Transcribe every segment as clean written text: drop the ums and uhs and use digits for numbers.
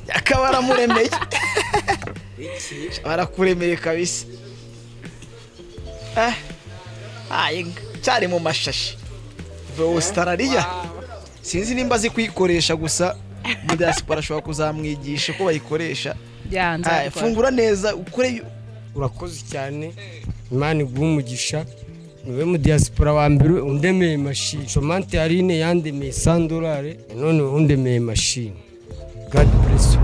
yakabara muremeye barakuremeye kabisa cyari mu mashashi Austraria sinzi nimba azi kuyikoresha gusa mu Diaspora ashobora kuzamwigisha ko bayikoresha fungura neza ukore urakoze cyane Imana igumugisha niwe mu Diaspora wa mbere undemeye machine somante harine yandemeye $100 none undemeye machine God bless you.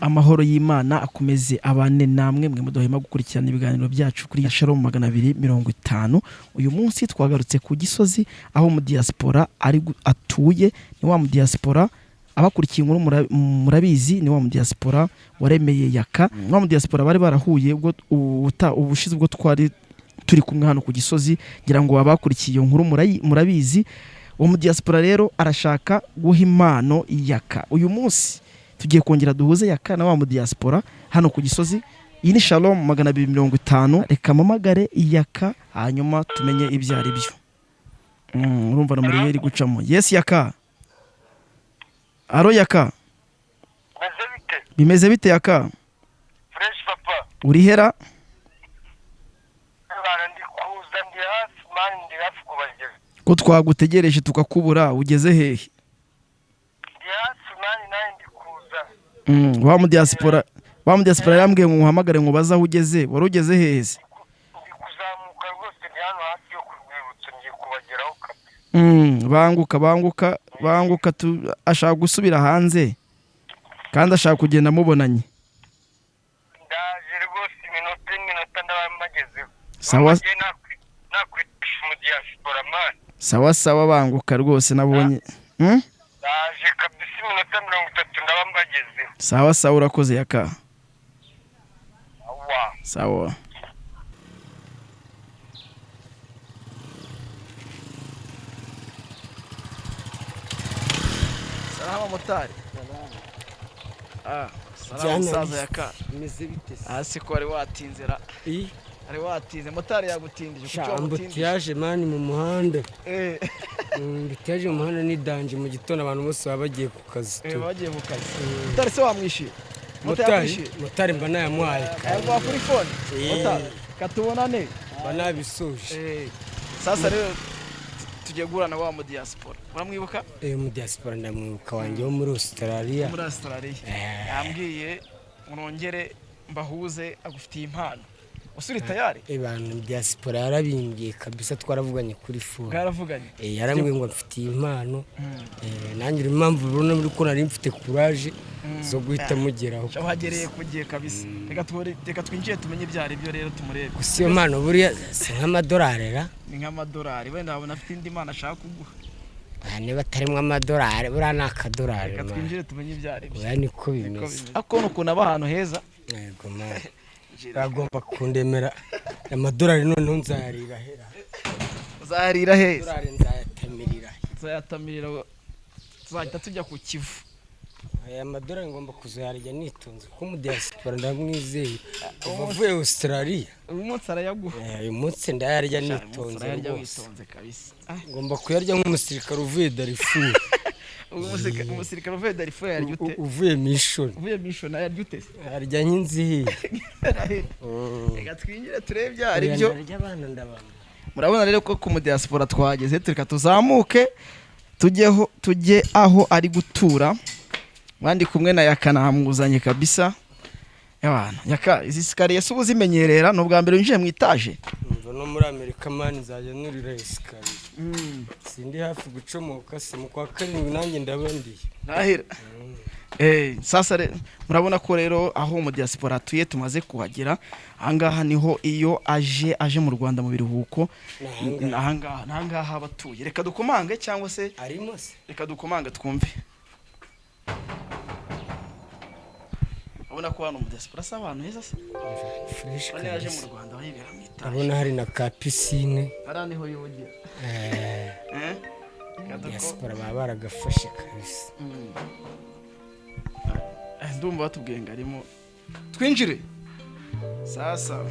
Amahoro y'Imana akomeze abane namwe mwe mudohema gukurikirana ibiganiro byacu kuri Shalom 250. Uyu munsi twagarutse ku Gisozi aho mu Diaspora ari atuye ni wa mu Diaspora abakurikiye inkuru murabizi ni wa mu Diaspora waremeye Yaka wa mu Diaspora bari barahuye ubwo ubushize ubwo twari turi kumwe hano ku Gisozi ngira ngo abakurikiye iyo nkuru murabizi wa mu Diaspora rero arashaka guha impano Yaka. Uyu munsi tugiye kongera duhuze Yaka na wa mu Diaspora hano ku Gisozi. Iyi ni Shalom 250. Reka mamagare Yaka hanyuma tumenye ibyo ari byo. Urumva na muri yeri gucamo. Yes Yaka. Aro Yaka. Bimeze bite Yaka? Fresh papa. Uri hera? Ndi kuza ndi hafi man ndi hafi kubageza. Ko twagutegereje tukakubura ugeze hehe? Ndi hafi man naye ndi kuza. Wa mu Diaspora yambwiye ngo uhamagare ngo baza ugeze wari ugeze hehe? Ndi kuzamuka rwose ndi hano hafi yo kurwibutso ngiye kubageraho kabisa. Banguka ashaka gusubira hanze kandi ashaka kugenda mubonanye. Ndaje rwose iminota ndabamagezeho. Sawa nakwitisha mu Diaspora man. Sawa banguka rwose nabonye. Ndaje kabisa iminota 30 ndabamagezeho. Sawa urakoze Yaka. Sawa. Salama motari. Salama saza Yaka. Imeze bite? Hasi ko ari watinzera. Ari watinze motari yagutindije kuko ambutiyaje mani mu muhanda. Ambutiyaje mu muhanda ni danje mu gitondo abantu bose bagiye ku kazi. Bagiye ku kazi. Motari se wamwishiye? Motari mba nayamwaye. Ayagwa kuri phone. Motari katubonane. Banabisoje. Sasa rero tugiye gurana wa mu Diaspora. Uramwibuka? Mu Diaspora ndamwibuka wanjye wo muri Australia. Muri Australia. Yambwiye urongere mbahuze agufitiye impano. Usuri tayari? Abantu Diaspora yarabingiye kabisa twaravuganye kuri phone. Bwaravuganye. Yarambwiye ngo mfitiye impano. Nanjye impamvu rubona muri ko nari mfite courage zo guhita mugeraho. Shabagereye kugiye kabisa. Reka twinjiye tumenye byari byo rero tumurebe. Gusa iyo mpano buriya si nk'amadolari ra? Ni nk'amadolari wenda abona afite indi mpano ashaka kuguha. Niba atarimwe amadolari buriya ni akadolari. Reka twinjiye tumenye byari byo. Oya niko bimeze. Akono kuna ahantu heza. Yego man. Agomba kundemera amadolari noneho nzayarira hera. Uzarira heza. Dolari nzayatamirira. Tuzahita tujya ku Kivu. Aya madolari ngomba kuzayarya nitonze ko mu Diaspora ndamwizeye. Uvuye Australia. Uyu munsi arayaguha. Uyu munsi ndayarya nitonze. Ararya witonze kabisa. Ngomba kuyarya nk'umusirikare uvuye Darfur. Umusirikare uvuye Darfur yarya ute? Uvuye mission. Uvuye mission yarya ute? Arya nk'inzihi. Reka twinjire turebe byari byo. Abana ndabana. Murabona rero ko ku mu Diaspora twageze tureka tuzamuke tujye aho ari gutura. Bandi kumwe na Yaka namuzanye kabisa. Yabana Yaka izi sikariye se ubuzimenyerera no bwa mbere unjiye mu itaje. No muri Amerika man nzajya nurira sikariye. Sindi hafi gucomoka se mu kwa karindwi nanjye ndabandiye. Nahira. Sasa murabona ko rero aho mu Diaspora atuye tumaze kuhagera. Ahangaha niho iyo aje mu Rwanda mu biruhuko. Ahangaha abatuye. Reka dukomange cyangwa se arimo se. Reka dukomange twumve. Abona ko hano mu Diaspora se abantu heza se. Fresh. Bane yaje mu Rwanda bahibera mu itaje. Abona hari na ka piscine. Arani ho yogera. Diaspora baragafashe kabisa. Ndumva batubwiye ngo arimo twinjire. Sasa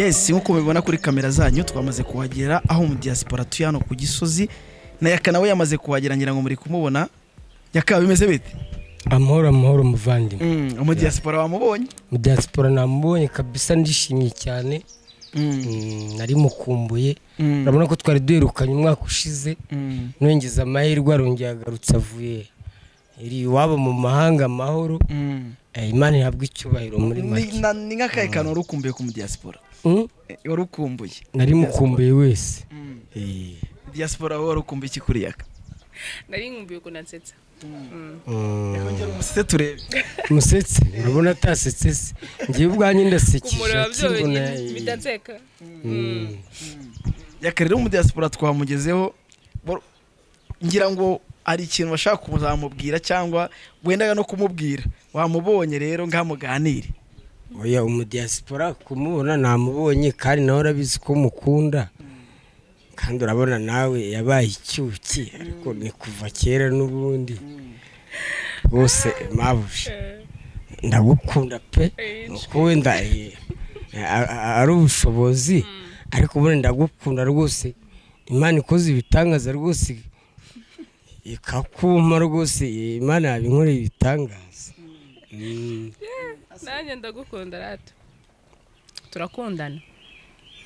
Yes, nkuko mubibona kuri kamera zanyu twamaze kuhagera aho mu Diaspora tuye hano ku Gisozi na Yaka nawe yamaze kuhagera ngira ngo muri kumubona. Yaka bimeze bite? Amahoro muvandimwe. Mu Diaspora wamubonye? Mu Diaspora namubonye kabisa, ndishimye cyane. Nari mukumbuye. Urabona ko twari duherukanye umwaka ushize. Nongeza amahirwe arongeye agarutse avuye. Iri waba mu mahanga amahoro. Imana ihabwa icyubahiro muri make. Ni nk'akahe kantu wari ukumbuye ku mu Diaspora? Wari ukumbuye? Nari mukumbuye wese. Diaspora wari ukumbuye iki kuri Yaka? Nari nkumbuye ko nansetsa. Yakongera umusetse turebe. Umusetse urabona atasetse se. Ngiye ubwanjye ndasekije. Kumureba byo bidatseka. Yaka rero mu Diaspora twamugezeho ngira ngo ari ikintu bashaka kuzamubwira cyangwa wendaga no kumubwira. Wamubonye rero ngamuganire. Oya mu Diaspora kumubona namubonye kandi nawe urabizi ko mukunda. Kandi urabona nawe yabaye icyuki ariko ni kuva kera n'ubundi. Bose mabuje. Ndagukunda pe. Uko wenda ari ubushobozi ariko ubone ndagukunda rwose. Imana ikoze ibitangaza rwose. Ikakuma rwose, Imana yabinkoreye ibitangaza. Nanjye ndagukunda rato. Turakundana.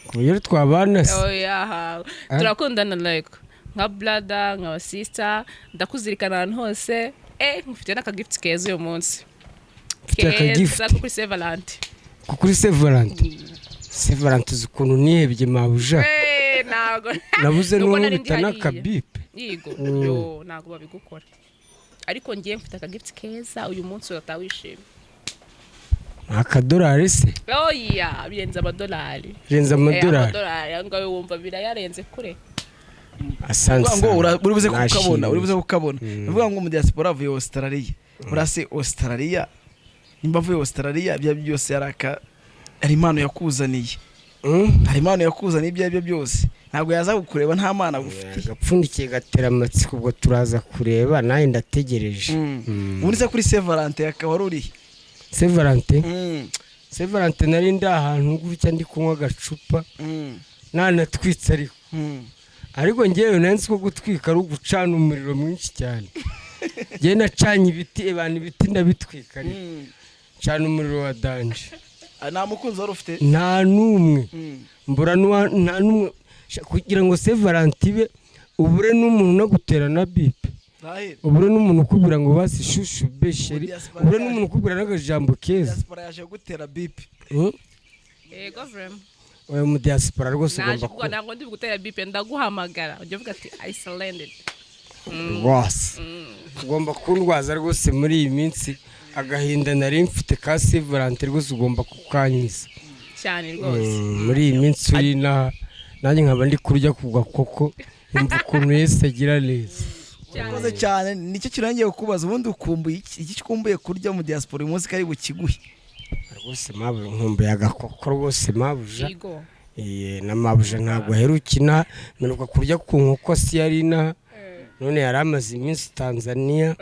Kuyo twabana se. Oya, turakundana like nka brother, nka sister, ndakuzirikana ahantu hose. Ngufite n'akagift keza uyu munsi. Keza kuri Sevalent. Kuri Sevalent. Sevalent ukuntu nihebye mabuja. Nago. Nabuze n'ubita n'akabipe. Yigo. Yo, nago babigukora. Ariko ngiye mfite akagift keza uyu munsi uratawishimye. $1 se? Oya, birenze $. Birenze $. Ngawe wumva birayarenze kure. Asante. Ngo uribuze kukabona. Bivuga ngo mu Diaspora avuye Austraria. Urase Australia. Nimba avuye Australia bya byose yaraka ari impano yakuzaniye. Hari impano yakuzaniye ibyo byose. Ntabwo yaza gukureba nta mana gufite. Gapfundikiye gatera amatsiko ubwo turaza kureba naye ndategereje. Ubunise kuri Sevalent Yaka waruri. Sevalent nari ndi ahantu gutya ndi kunywa agacupa. Nanatwitse ariko ngewe nanzi ko gutwika ari ugucana umuriro mwinshi cyane. Ngewe nacanye ibiti abantu ibiti ndabitwika cana umuriro wa danje. Nta mukunzi wari ufite? Nta numwe. Mbura nta numwe kugira ngo Sevalent ibe ubure n'umuntu no gutera na bipe. Ubure n'umuntu ukubwira ngo basi shushu besheri. Ubure n'umuntu ukubwira n'agajambo keza. Diaspora yaje gutera bipe. Yego vrem. Oya mu Diaspora rwose ugomba ko ntabwo ndi gutera bipe ndaguhamagara. Ujye uvuga ati isolated. Rwose. Ugomba kundwaza rwose muri iyi minsi agahinda nari mfite ka Sevalent rwose ugomba kukanyiza. Cyane rwose. Muri iyi minsi uri nanjye nkaba ndi kurya kugwa koko umva ukuntu Yesu agira neza. Urakoze cyane nicyo kirangiye kukubaza ubundi ukumbuye iki kikumbuye kurya mu Diaspora uyu munsi kari bukiguhe. Rwose mabuje nkumbuye agakoko rwose mabuja. Yego. Na mabuja ntabwo herukina menuka kurya ku nkoko si yarina. None yari amaze iminsi Tanzania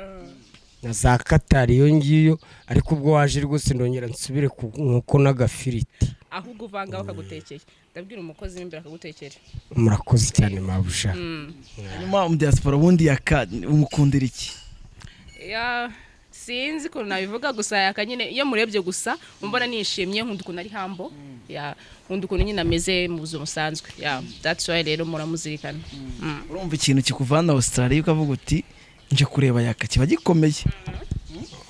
na za Qatar iyo ngiyo ariko ubwo waje rwose ndongera nsubire ku nkoko n'agafiriti. Ahubwo uvanga bakagutekeye. Ndabwira umukozi w'imbere akagutekera. Murakoze cyane mabuja. Nyuma mu Diaspora ubundi Yaka umukundira iki? Sinzi ko nabivuga gusa Yaka nyine iyo murebye gusa umbona nishimye nkunda ukuntu ari humble. Nkunda ukuntu nyine ameze mu buzima busanzwe. That's why rero muramuzirikana. Urumva ikintu kikuvana Australia ukavuga uti nje kureba Yaka kiba gikomeye.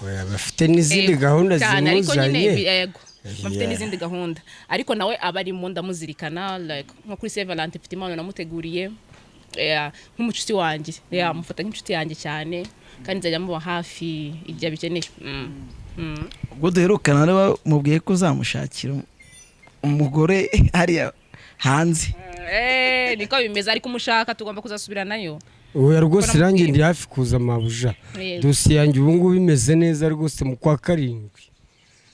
Oya bafite n'izindi gahunda zimuzanye. Yego. Bafite n'izindi gahunda ariko nawe abari mu ndamuzirikana like nko kuri Sevalent mfite impano namuteguriye. Nk'umucuti wanjye. Mufata nk'inshuti yanjye cyane kandi nzajya muba hafi igihe bikeneye. Ubwo duherukana rero mubwiye ko uzamushakira umugore hariya hanze. Niko bimeze ariko umushaka tugomba kuzasubira nayo. Oya rwose rangi ndi hafi kuza mabuja. Dossier yanjye ubu ngubu bimeze neza rwose mu kwa 7.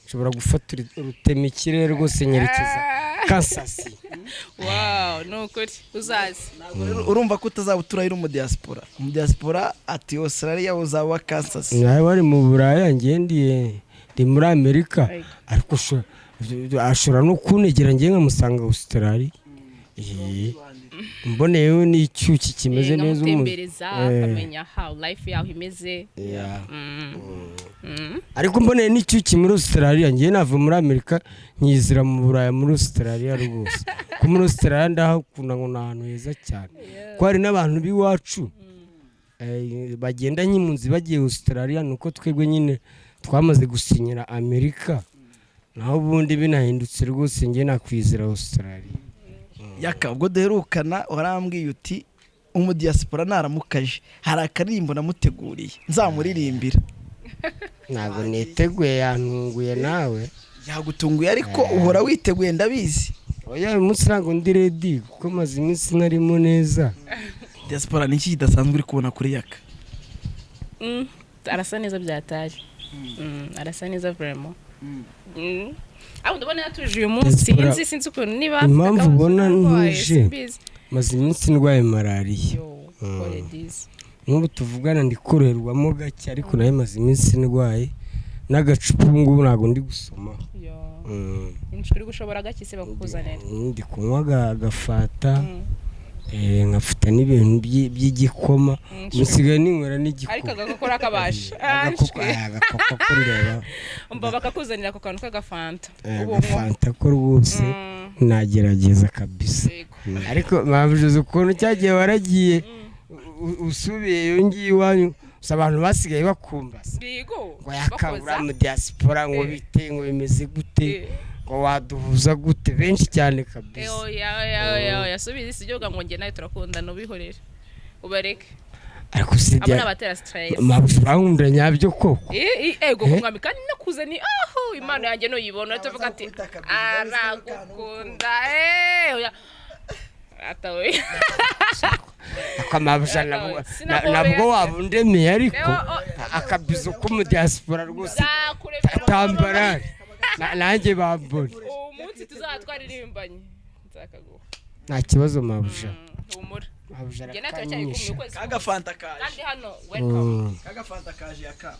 Ushobora gufata urutema ikirere rwose nyerekeza Kansas. Wow, no kuri uzazi. Urumva ko utazabutura iri mu Diaspora. Mu Diaspora ati Australia uzaba Kansas. Nawe wari mu Buraya ngendiye ndi muri Amerika ariko ashobora no kunegera ngiye nkamusanga Australia mboneyeho n'icyuki kimeze neza umutembereza akamenya how life yaho imeze ariko mboneye n'icyuki muri Australia ngiye nava muri Amerika nyizira mu Buraya muri Australia rwose ko muri Australia ndahakunda ngo n'ahantu heza cyane ko hari n'abantu biwacu bagenda nyimunzi bagiye Australia nuko twebwe nyine twamaze gusinyira Amerika naho ubundi binahindutse rwose ngiye nakwizira Australia. Yaka ubwo duherukana warambwiye uti Diaspora naramukaje hari akarimbo namuteguriye nzamuririmbira. Ntabwo niteguye yantunguye nawe. Yagutunguye ariko uhora witeguye ndabizi. Oya umunsi ntabwo ndi ready kuko maze iminsi narimo neza. Diaspora ni iki kidasanzwe uri kubona kuri Yaka? Arasa neza byataje. Arasa neza vraiment. Aho ndabona yatuje uyu munsi sinzi ukuntu niba impamvu ubona ntuje maze iminsi ndwaye malaria. Nk'ubu tuvugana ndikorerwamo gake ariko nayo maze iminsi ndwaye n'agacupa ngubu ntabwo ndi gusoma. Uri gushobora gake se bakukuzanira? Ndi kunywa agafata nkafata n'ibintu by'igikoma musigaye ninywera n'igikoma ariko agakora kabasha agakokorera umva bakakuzanira ako kantu k'agafanta agafanta ko rwose nagerageza kabisa ariko bavuze ukuntu cyagiye waragiye usubiye yongiye iwanyu abantu basigaye bakumbaza ngo yakabura mu Diaspora ngo bite ngo bimeze gute ngo waduhuza gute benshi cyane kabisa. Yasubize isijyoga ngo nge nayo turakunda no bihorera ubareke ariko sijya abana batera stress mabura nyabyo koko ego kumwami kandi nakuzani aho impano yanjye no yibona tuvuga ati aragukunda atawe akamabusha nabwo wabundemeye ariko akabizo ko mu Diaspora rwose tambarari nanjye bambone umunsi tuzatwaririmbanye nzakaguha nta kibazo mabusha humura mabusha kagafanta kaje kandi hano welcome kagafanta kaje Yaka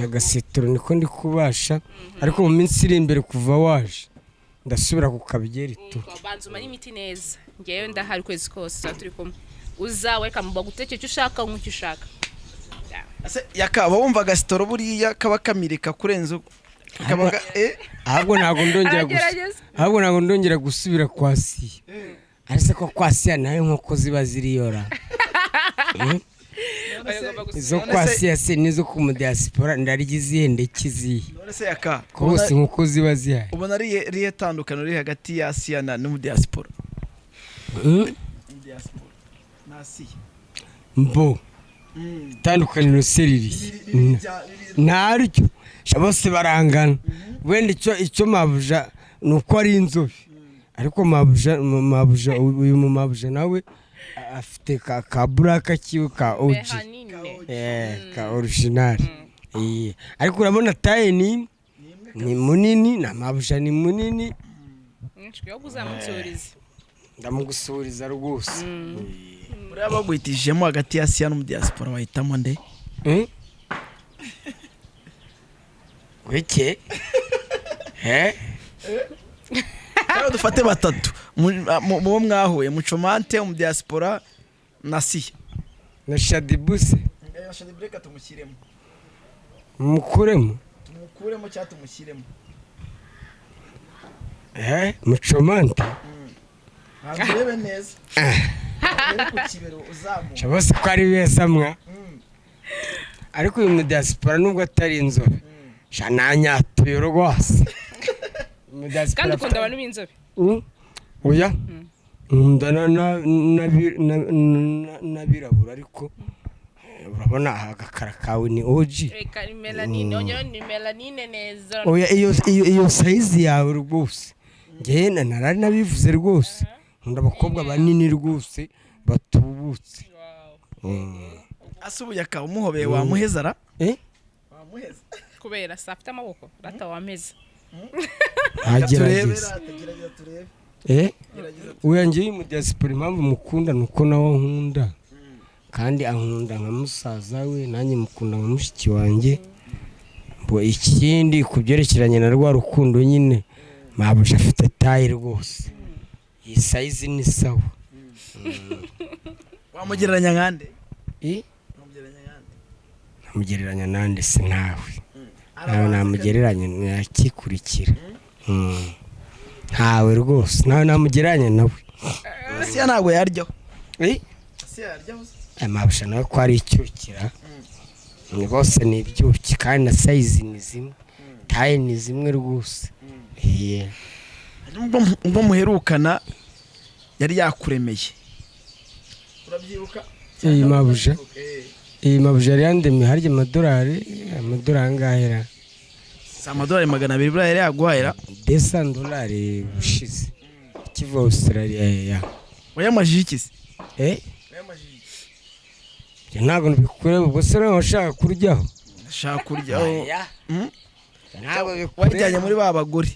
agasetro niko ndi kubasha ariko mu minsi iri imbere kuva waje ndasubira kukabyeri tu banzuma n'imiti neza ngewe ndahari kwezi kose turi kumwe uzawe kamuba guteke cyo ushaka nk'ucyo ushaka Yaka wumva agasitoro buriya kaba kamirika kurenza kabaga ahubwo ntabwo ndongera gusubira kwasi ariko ko kwasi nayo nkoko ziba ziriyora izo kwasi se nizo ku mu Diaspora ndarigize ndeki none se Yaka kose nkoko ziba zihari ubona riye tandukano riri hagati ya Asia na mu Diaspora Diaspora na Asia mbo tandukaniro seriri naryo bose barangana wenda icyo mabuja nuko ari inzobe ariko mabuja uyu mu mabuja nawe afite ka buraka kiwe ka OG ka original ariko urabona taye ni munini na mabuja ni munini yo kuzamutsuriza ndamugusuriza rwose uraba bagwitishemo hagati ya Asia no mu Diaspora wahitamo nde weke Kandi dufate batatu mu mwahuye mucomante mu Diaspora na Asia na Shadibuse Shadibreka tumushyiremo mukuremo cyangwa tumushyiremo mucomante urebe neza ku kibero uzamuka bose ko ari beza mwa ariko uyu mu Diaspora nubwo atari inzobe shananyatuye rwose kandi ukunda abantu b'inzobe oya ndana nabirabura ariko urabona agakara kawe ni OG reka ni melanine onyine ni melanine neza oya iyo size yawe rwose ngiye narari nabivuze rwose nkunda abakobwa banini rwose batubutse asubuye Yaka umuhobeye wamuhezara wamuheza kubera safite amaboko rata wameze agerageza uyangiye mu Diaspora impamvu mukunda nuko nawe nkunda kandi ankunda nka musaza we nanjye mukunda nka mushiki wanjye bo ikindi kubyerekeranye na rwa rukundo nyine mabuja afite tayi rwose iyi size ni sawa wamugereranya nkande namugereranya nande se ntawe namugereranya nakikurikira ntawe rwose nawe namugereranya nawe siya ntabwo yaryaho mabuja nawe ko ari icyukira ni bose ni ibyuki kandi na size ni zimwe tayi ni zimwe rwose ubwo muherukana yari yakuremeye urabyibuka iyi mabuja yari yandemye harya amadolari angahera si amadolari 200 buriya yari yaguhahira $200 bushize ikiva Austraria wayamajije iki se ntabwo bikureba ubwo se nawe washaka kuryaho ndashaka kuryaho wajyanye muri ba bagore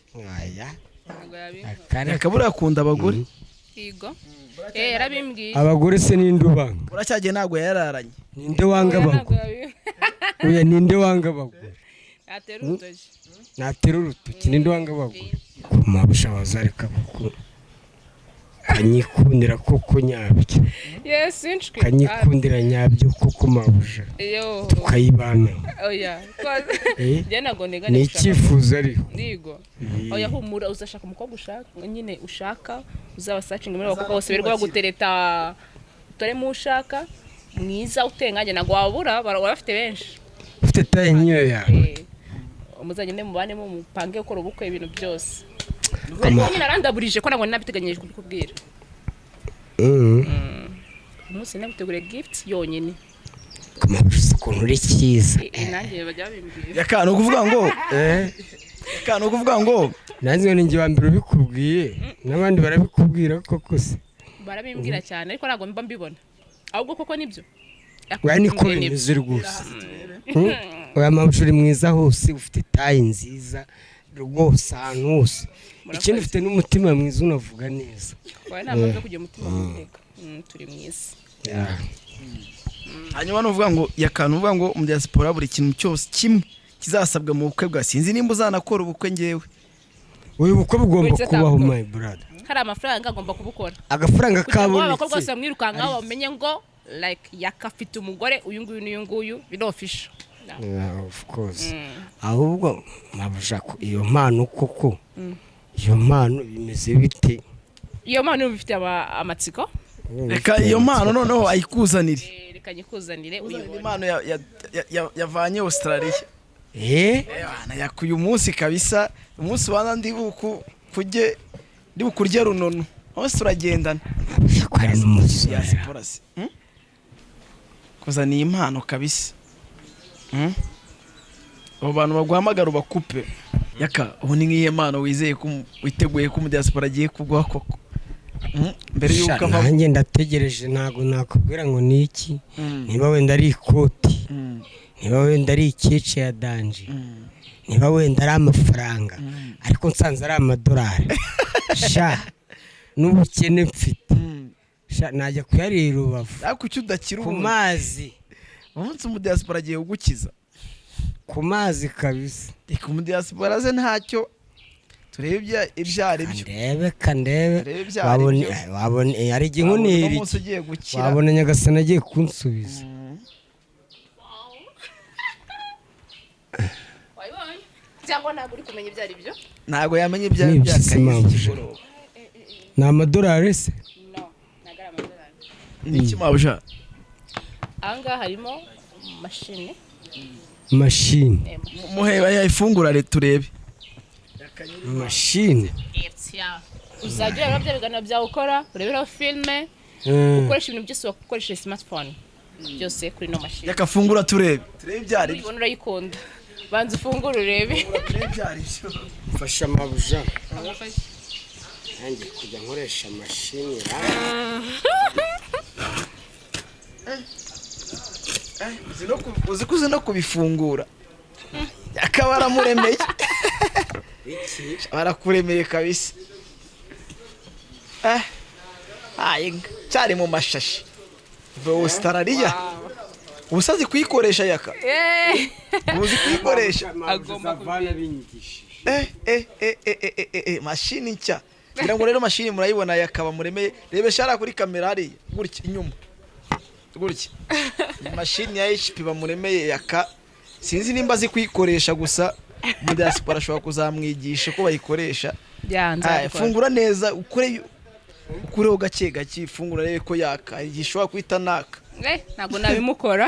akabura akunda abagore Yego. Yarabimbwiye. Abagore se ninde ubanga? Uracyagiye ntabwo yararanye. Ninde wanga abagore? Oya ninde wanga abagore? Natera urutoki ninde wanga abagore? Kumabusha wazareka kuko kanyikundira koko nyabyo. Yes, inshwe. Kanyikundira nyabyo koko mabusha. Yo. Tukayibana. Oya. Je nagondega ni icyifuzo ariho. Ndigo. Oya humura uzashaka umukobwa ushaka nyine ushaka uzaba searching muri abakobwa bose berwa bagutereta tore mu ushaka mwiza utenganye nago wabura barafite benshi. Ufite tayi nyo yawe. Umuzagende mubane mu mupange ukora ubukwe ibintu byose. Nyine narandaburije ko nabwo nabiteganyije kubikubwira. Umunsi nabitegure gift yonyine. Kamabusha ukuntu uri cyiza. Nanjye bajya babimbwira. Yaka no kuvuga ngo Yaka no kuvuga ngo nanjye ninjye wa mbere bikubwiye nabandi barabikubwira koko se. Barabimbwira cyane ariko ntabwo mba mbibona. Ahubwo koko nibyo. Oya niko bimeze rwose. Oya mabusha uri mwiza hose ufite tayi nziza rwose ahantu hose. Ikindi ufite n'umutima mwiza unavuga neza. Oya ntabwo byo kujya umutima mwiteka. Turi mwiza. Hanyuma no uvuga ngo Yaka no uvuga ngo mu Diaspora buri kintu cyose kimwe kizasabwa mu bukwe bwa sinzi nimba uzanakora ubukwe ngewe. Uyu bukwe bugomba kubaho my brother. Hari amafaranga agomba kubukora. Agafaranga kabonetse. Abakobwa bose bamwirukanga bamenye ngo like Yaka afite umugore uyu nguyu n'uyu nguyu birofisha. Of course. Ahubwo mabusha iyo mpano koko. Iyo mpano bimeze bite? Iyo mpano bifite amatsiko. Reka iyo mpano noneho ayikuzanire. Reka nyikuzanire uyu impano yavanye Australia. Bana yakuye umunsi kabisa umunsi wana ndi bukurya runono. Hose turagendana. Yakwara n'umunsi. Diaspora se. Kuzana impano kabisa. Abo bantu baguhamagara bakupe. Yaka ubu ni nk'iye mpano wizeye ko witeguye ko mu Diaspora agiye kugwa koko. Mbere yuko ava nanjye ndategereje ntago nakubwira ngo niki niba wenda ari ikoti niba wenda ari ikice ya danje niba wenda ari amafaranga ariko nsanze ari amadolari sha n'ubukene mfite sha najya kuyarira Rubavu ariko cyo udakira ku mazi umunsi mu Diaspora agiye gukiza ku mazi kabisa ku mu Diaspora ze ntacyo turebe ibyari byo ndebe wabone ari iginkuni wabone Nyagasana agiye kunsubiza wayibonye cyangwa ntabwo uri kumenya ibyari byo ntabwo yamenye ibyari byakaye ni amadolari se no nagara amadolari ni iki mabusha anga harimo machine muheba yayifungura re turebe machine uzajya ureba bya biganiro byawe ukora ureberaho filime ukoresha ibintu byose wakoresha smartphone byose kuri no machine yakafungura turebe ibyari byo ubona urayikunda banza ufungure urebe ibyari byo fasha mabusha nanjye kujya nkoresha machine uzi no kubifungura yakabara muremeye barakuremeye kabisa cyari mu mashashi Australia ubusazi kuyikoresha Yaka uzi kuyikoresha agomba kuvana binyigishije mashini nshya ngira ngo rero mashini murayibona yakaba muremeye rebe shara kuri kamera hari gutya inyuma gutya mashini ya HP bamuremeye yaka sinzi nimba azi kuyikoresha gusa mu Diaspora ashobora kuzamwigisha ko bayikoresha fungura neza ukureho gake gake fungura rebe ko yaka igishobora kwita naka ntago nabimukora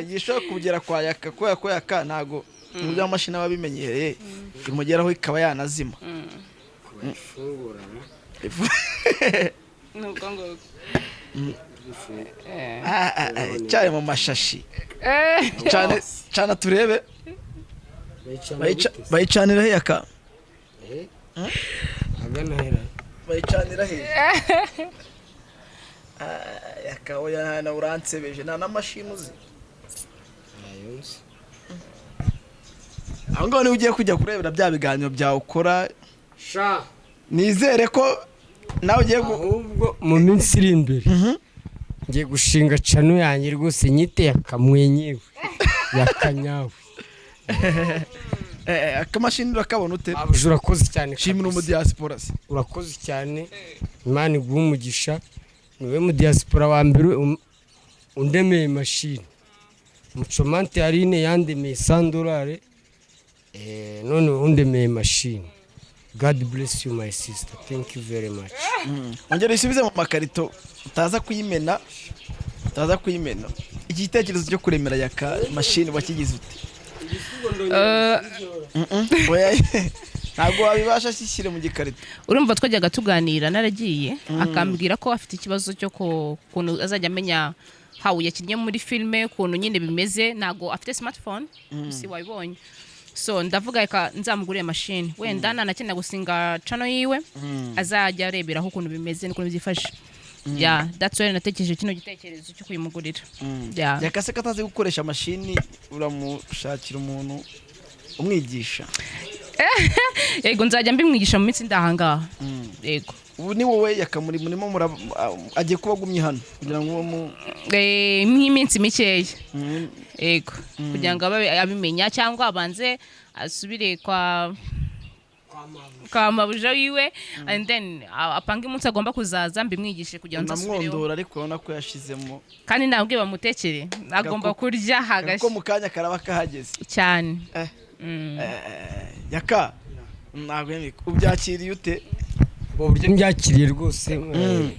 igishobora kugera kwa yaka ko yaka ntago mu bya mashini ababimenyereye imugeraho ikaba yanazima fungura nuko ngo cyane mu mashashi cyane turebe bayicanira he yaka agana hera bayicanira he yaka oya na uransebeje na mashini uzi ayonse aho ngaho niba ugiye kujya kurebera bya biganiro byawe ukora sha nizere ko nawe ugiye ahubwo mu minsi iri imbere ngiye gushinga cano yanjye rwose nyite yakamwenyewe yakanyawe akamashini urakabona ute urakoze cyane shimira mu Diaspora se urakoze cyane Imana iguha umugisha niwe mu Diaspora wa mbere undemeye mashini mucomante harine yandemeye $100 none undemeye mashini. God bless you my sister, thank you very much. Ongera isubize mu makarito utaza kuyimena igitekerezo cyo kuremera yaka mashini wakigize ute ntabwo wabibasha shyire mu gikarito urumva twajyaga tuganira naragiye akambwira ko afite ikibazo cyo kuntu azajya amenya how yakinnye muri filme kuntu nyine bimeze ntago afite smartphone si wabibonye so ndavuga reka nzamugurire mashini wenda nanakenera gusinga channel yiwe azajya areberaho kuntu bimeze n'ukuntu byifashe that's why natekereje kino gitekerezo cyo kuyimugurira yakase katazi gukoresha mashini uramushakira umuntu umwigisha yego nzajya mbimwigisha mu minsi ndahangaha yego ubu ni wowe yakamuri murimo agiye kubagumye hano kugira ngo nk'iminsi mikeya yego kugira ngo abimenya cyangwa abanze asubire kwa mabuja wiwe and then apanga umunsi agomba kuzaza mbimwigishe kugira ngo nzasubireho namwondora ariko urabona ko yashizemo kandi nabwe bamutekere agomba kurya hagashi ko mukanya karaba kahageze cyane yaka ntabwo ubyakiriye ute uburyo mbyakiriye rwose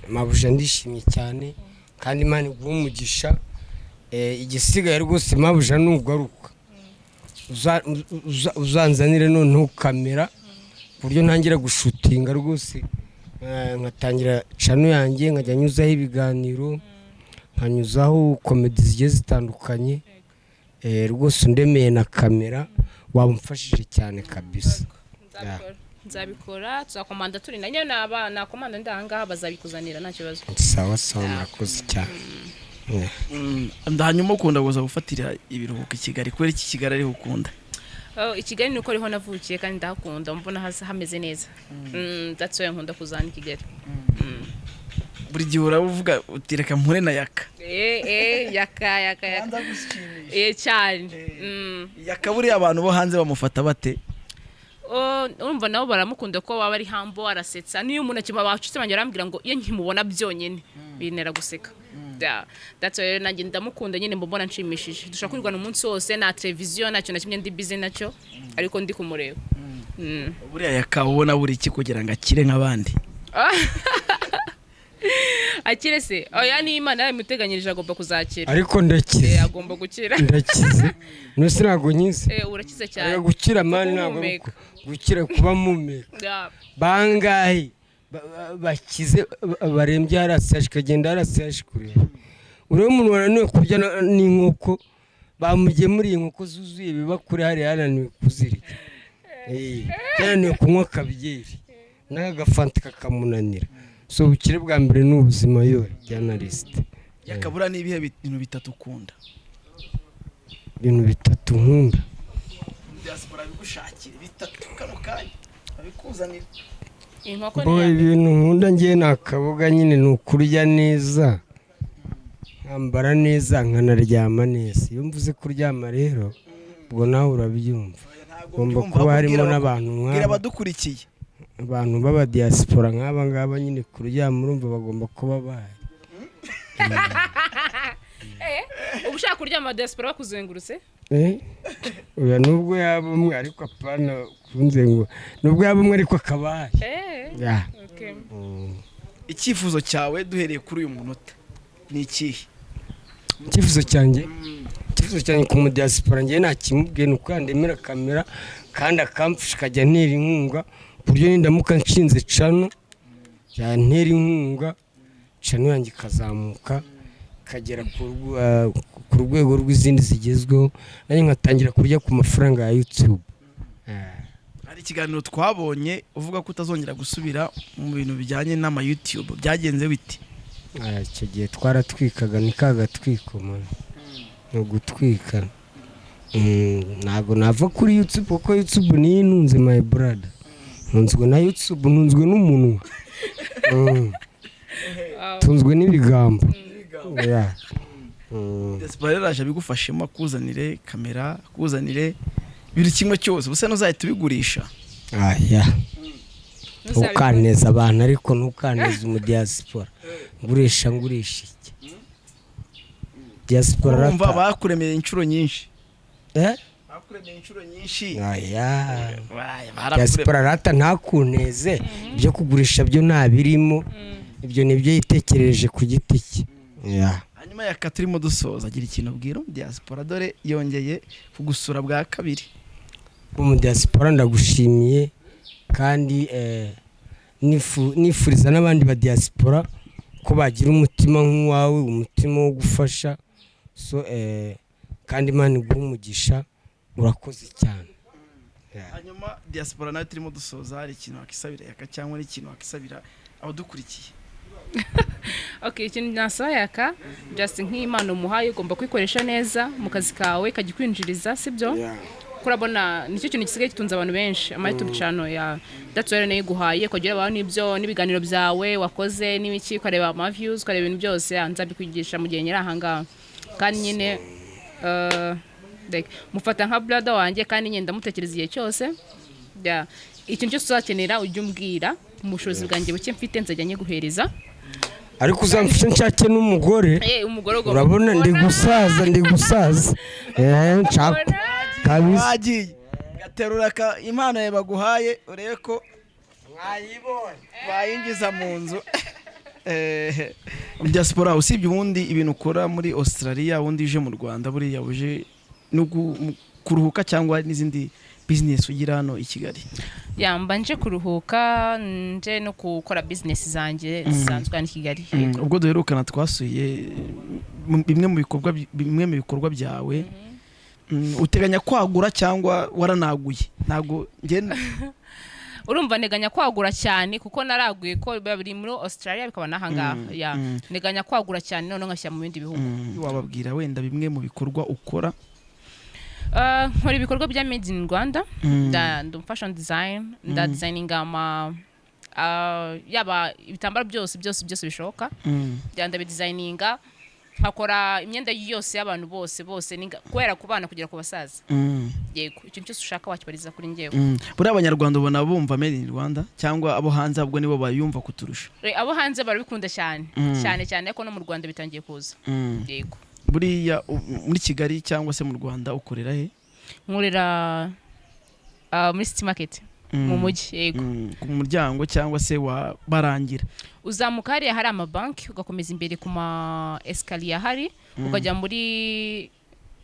mabuja ndishimye cyane kandi Imana iguha umugisha igisigaye rwose mabuja nugaruka uzanzanire noneho kamera buryo ntangira gushutinga rwose nkatangira chano yanjye nkajya nyuzaho ibiganiro nkanyuzaho comedy zigiye zitandukanye rwose undemeye na kamera wabumfashije cyane kabisa nzabikora tuzakomanda turi nanyo na komanda ndahangaha bazabikuzanira nta kibazo sawa sawa murakoze cyane ndanyuma ukunda guza gufatira ibiruhuko Kigali kwera iki Kigali ari ukunda Kigali nuko ariho navukiye kandi ndahakunda mbona hameze neza that's why nkunda kuzana Kigali buri gihe uravuga utireka mpure na yaka yaka cyane yaka buri abantu bo hanze bamufata bate urumva nabo baramukunda ko baba ari hambo arasetsa niyo umuntu akima bacutse banje arambwira ngo iyo nkimubona byonyene binera guseka that's why nanjye ndamukunda nyine mbona nshimishije dushaka kwirwana umunsi wose na televiziyo nacyo na kimwe ndi busy nacyo ariko ndi kumureba buriya yaka ubona buri iki kugira ngo akire nk'abandi akire se oya ni Imana yamuteganyirije agomba kuzakira ariko ndakize agomba gukira ndakize nose nago nyinse urakize cyane gukira mani nago gukira kuba mumeka bangahe bakize barembye harasashika kagenda harasashikure uriho umuntu wananiwe kurya n'inkoko bamugemuriye inkoko zuzuye bibakure hari yananiwe kuzirika yananiwe kunywa kabyeri n'agafanta kakamunanira so bukire bwa mbere n'ubuzima yo journalist yakabura n'ibihe bintu bitatu ukunda ibintu bitatu nkunda Diaspora bigushakira bitatu kano kanya abikuzanira inkoko ni ibintu nkunda ngiye nakaboga nyine nukurya neza nkambara neza nkanaryama neza iyo mvuze kuryama rero ubwo nawe urabyumva ugomba kuba harimo n'abantu bwira abadukurikiye abantu baba diaspora nk'aba ngaba nyine kuryama urumva bagomba kuba bahari ushaka kuryama diaspora bakuzengurutse oya nubwo yaba umwe ariko apana kunzengu nubwo yaba umwe ariko akabaye okay. Icyifuzo cyawe duhereye kuri uyu munota ni ikihe? Icyifuzo cyanjye ku mu diaspora ngiye nakimubwiye nuko yandemera kamera kandi akamfasha kajya ntera inkunga buryo nindamuka nshinze cano yantera inkunga cano yanjye kazamuka kagera ku rwego rw'izindi zigezweho nanjye nkatangira kurya ku mafaranga ya YouTube. Hari ikiganiro twabonye uvuga ko utazongera gusubira mu bintu bijyanye n'ama YouTube byagenze bite? Icyo gihe twaratwikaga ni kagatwiko man no gutwika ntago nava kuri YouTube kuko YouTube ni inunze my brother ntunzwe na YouTube ntunzwe n'umunwa tunzwe n'ibigambo Diaspora yaraje bigufashemo kuzanire kamera kuzanire biri kimwe cyose ubuse nuzahita ubigurisha ukaneza abantu ariko ntukaneza mu diaspora ngurisha iki diaspora umva bakuremeye inshuro nyinshi bakuremeye inshuro nyinshi diaspora rata ntakuneze byo kugurisha byo ntabirimo ibyo nibyo yitekereje ku giti cye hanyuma Yaka turimo dusoza agira ikintu ubwira diaspora dore yongeye kugusura bwa kabiri mu diaspora ndagushimiye kandi nifuriza n'abandi ba diaspora ko bagira umutima nk'uwawe umutima wo gufasha so kandi Imana iguhe umugisha urakoze cyane. Hanyuma diaspora nayo turimo dusoza hari ikintu wakisabira Yaka cyangwa ari ikintu wakisabira abadukurikiye? Okay, ikintu nasaba Yaka just nk'Imana umuhaye ugomba kwikoresha neza mu kazi kawe kagikwinjiriza sibyo? Kurabona nicyo kintu gisigaye gitunze abantu benshi ama YouTube channel ya Diaspora nayo guhaye kugira abantu nibyo nibiganiro byawe wakoze n'ibiki ukareba ama views ukareba ibintu byose nzabikwigisha mu gihe nyira hanga kandi nyine mufata nka brother wanjye kandi nyenda mutekereza igihe cyose ikintu cyose uzakenera ujye umbwira umushobozi bwanjye buke mfite nzajya guhereza ariko uzamfisha nshake n'umugore urabona ndi gusaza nshaka kabisa gaterura impano ye baguhaye urebe ko mwayibonye bayinjiza mu nzu. Diaspora usibye ubundi ibintu ukora muri Australia ubundi uje mu Rwanda buriya uje no kuruhuka cyangwa n'izindi business ugira hano i Kigali? Mbanje kuruhuka nje no gukora business zanjye zisanzwe hano i Kigali. Ubwo duherukana twasuye bimwe mu bikorwa byawe uteganya kwagura cyangwa waranaguye? Ntago ngenda urumva neganya kwagura cyane kuko naraguye ko bari muri Australia bikaba nahanga neganya kwagura cyane none ngashyira mu bindi bihugu. Wababwira wenda bimwe mu bikorwa ukora? Nkora ibikorwa bya made in Rwanda ndum fashion design designing ama yaba ibitambaro byose bishoboka byanda designinga hakora imyenda yose y'abantu bose kwera kubana kugira ku basaza yego ikintu cyose ushaka wakibariza kuri ngewe. Buri abanyarwanda ubona bumva made in Rwanda cyangwa abo hanze abwo nibo bayumva kuturusha? Abo hanze barabikunda cyane ariko no mu Rwanda bitangiye kuza yego. Buriya muri Kigali cyangwa se mu Rwanda ukorera he? Nkorera muri City Market mu mujyi yego ku muryango cyangwa se wa barangira uzamuka hari amabanki ugakomeza imbere ku ma escalier hari ukajya muri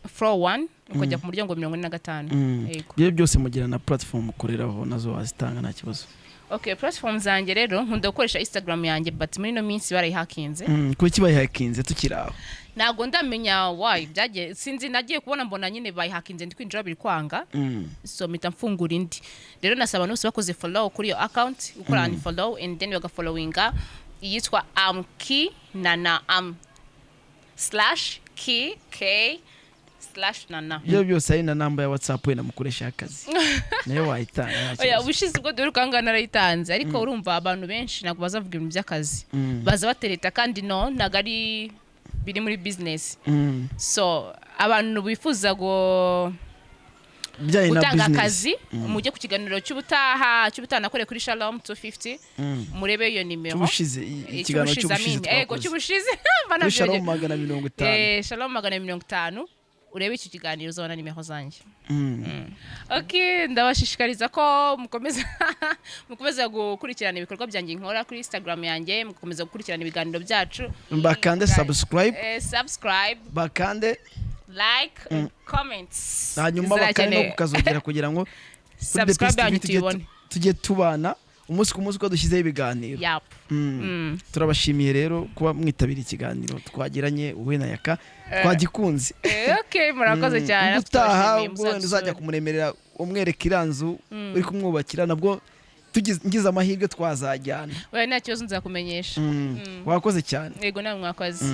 floor 1 ukajya ku muryango 45 yego. Byo byose mugira na platform ukoreraho nazo wazitanga nta kibazo? Okay, platform zanjye rero nkunda gukoresha Instagram yanjye but muri no minsi barayihakinze. Kuki bayihakinze tukiraho? Nago ndamenya why byagiye sinzi nagiye kubona mbona nyine bayihakinze ndikwinjira biri kwanga so mita mfungura indi rero nasaba nose bakoze follow kuri your account ukora unfollow and then baga followinga yitwa ki nana /k/nana. Byo byose ari na number ya WhatsApp we namukoresha akazi nayo wayitanga. Oya ubushize bwo dore kangana rayitanze ariko urumva abantu benshi nago bazavuga ibintu by'akazi baza batereta kandi no nagari biri muri business so abantu bifuza bijyanye na gutanga business. akazi mujye ku kiganiro cy'ubutaha nakoreye kuri Shalom 250 murebe iyo nimero cy'ubushize ikiganiro cy'ubushize yego cy'ubushize kuri Shalom 150 Shalom 150 urebe iki kiganiro uzabona nimero zanjye. Okay, ndabashishikariza ko mukomeza gukurikirana ibikorwa byanjye nkora kuri Instagram yanjye, mukomeza gukurikirana ibiganiro byacu, bakande subscribe bakande like comments, hanyuma bakande no kukazogera kugira ngo subscribe yanyu tuyibone, tujye tubana umunsi ku munsi ko dushyizeho ibiganiro. Turabashimiye rero kuba mwitabira ikiganiro twagiranye uwe na Yaka, twagikunze. Okay, murakoze cyane. Utaha ubwo uzajya kumuremerera umwereka iranzu uri kumwubakira, nabwo ngize amahirwe twazajyana. Oya, nta kibazo nzakumenyesha. Wakoze cyane. Yego, namwe mwakoze.